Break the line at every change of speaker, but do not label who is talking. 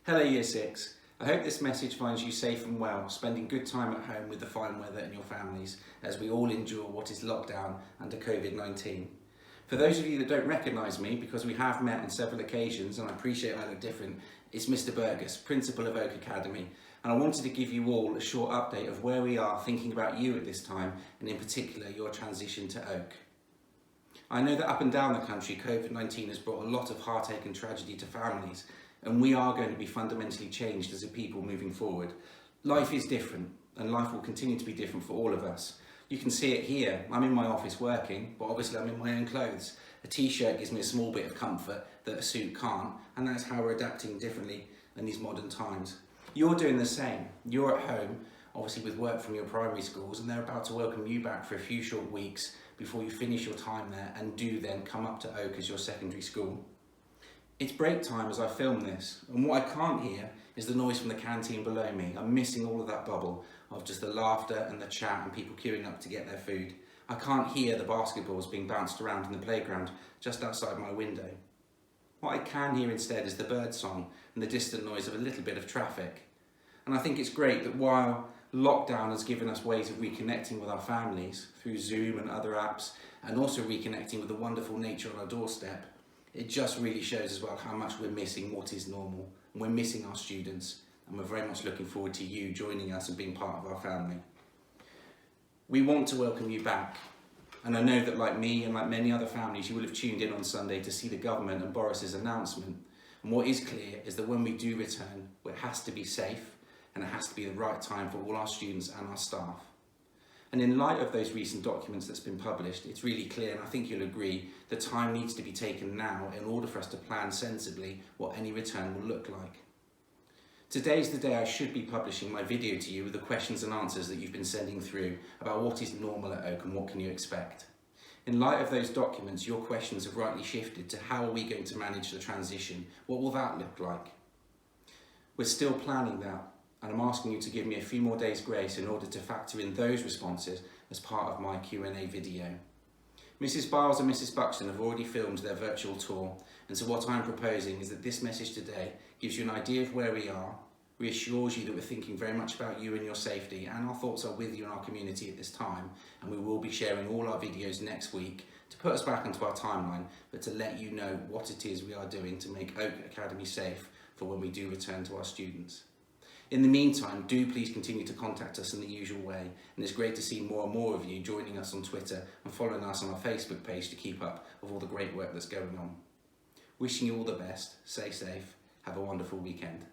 Hello Year 6. I hope this message finds you safe and well, spending good time at home with the fine weather and your families as we all endure what is lockdown under COVID-19. For those of you that don't recognise me, because we have met on several occasions and I appreciate I look different, it's Mr. Burgess, Principal of Oak Academy, and I wanted to give you all a short update of where we are thinking about you at this time and in particular your transition to Oak. I know that up and down the country COVID-19 has brought a lot of heartache and tragedy to families, and we are going to be fundamentally changed as a people moving forward. Life is different, and life will continue to be different for all of us. You can see it here. I'm in my office working, but obviously I'm in my own clothes. A t-shirt gives me a small bit of comfort that a suit can't, and that's how we're adapting differently in these modern times. You're doing the same. You're at home, obviously with work from your primary schools, and they're about to welcome you back for a few short weeks before you finish your time there and do then come up to Oak as your secondary school. It's break time as I film this, and what I can't hear is the noise from the canteen below me. I'm missing all of that bubble of just the laughter and the chat and people queuing up to get their food. I can't hear the basketballs being bounced around in the playground just outside my window. What I can hear instead is the bird song and the distant noise of a little bit of traffic. And I think it's great that while lockdown has given us ways of reconnecting with our families through Zoom and other apps, and also reconnecting with the wonderful nature on our doorstep, it just really shows as well how much we're missing what is normal, and we're missing our students, and we're very much looking forward to you joining us and being part of our family. We want to welcome you back, and I know that like me and like many other families, you will have tuned in on Sunday to see the government and Boris's announcement. And what is clear is that when we do return, it has to be safe, and it has to be the right time for all our students and our staff. And in light of those recent documents that's been published, it's really clear, and I think you'll agree, the time needs to be taken now in order for us to plan sensibly what any return will look like. Today's the day I should be publishing my video to you with the questions and answers that you've been sending through about what is normal at Oak and what can you expect. In light of those documents, your questions have rightly shifted to how are we going to manage the transition? What will that look like? We're still planning that, and I'm asking you to give me a few more days grace in order to factor in those responses as part of my Q&A video. Mrs. Biles and Mrs. Buxton have already filmed their virtual tour, and so what I'm proposing is that this message today gives you an idea of where we are, reassures you that we're thinking very much about you and your safety, and our thoughts are with you and our community at this time, and we will be sharing all our videos next week to put us back onto our timeline, but to let you know what it is we are doing to make Oak Academy safe for when we do return to our students. In the meantime, do please continue to contact us in the usual way, and it's great to see more and more of you joining us on Twitter and following us on our Facebook page to keep up with all the great work that's going on. Wishing you all the best, stay safe, have a wonderful weekend.